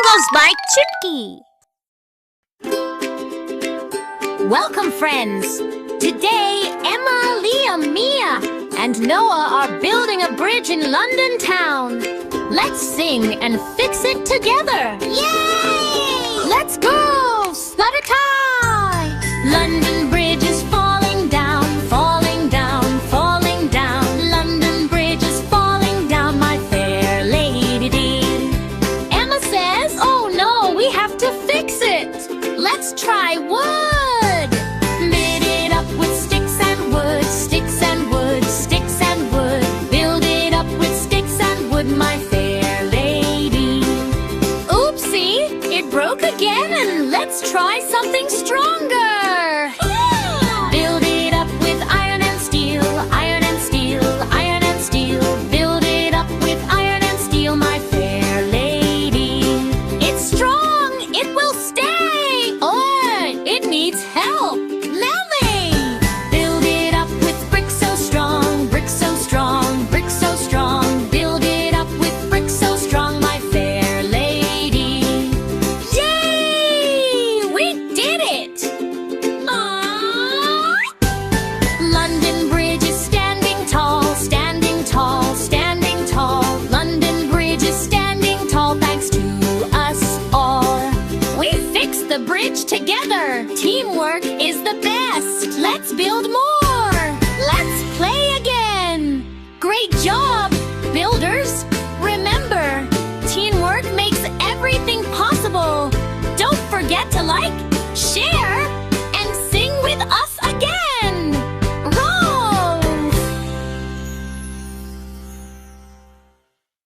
goes my turkey. Welcome, friends! Today, Emma, Liam, Mia, and Noah are building a bridge in London town. Let's sing and fix it together! Yay! Let's go! Slut-a-tie! London Bridge is falling down, falling down, falling down. London Bridge is falling down, my fair lady. Emma says, oh no, we have to fix it. Let's try wood. Bid it up with sticks and wood, sticks and wood, sticks and wood. Build it up with sticks and wood, my fair lady. Oopsie, it broke again, and let's try something stronger. Build it up with iron and steel, iron and steel, iron and steel. Build it up with iron and steel, my fair lady. It's strong, it will stay. Oh, it needs help. Nelly! Build it up with bricks so strong, bricks so strong, bricks so strong. Build it up with bricks so strong, my fair lady. Yay! We did it! Aww. London Bridge is standing tall, standing tall, standing tall. London Bridge is standing tall thanks to us all. We fixed the bridge together. Teamwork is the best. Let's build more. Let's play again. Great job, builders. Remember, teamwork makes everything possible. Don't forget to like, share,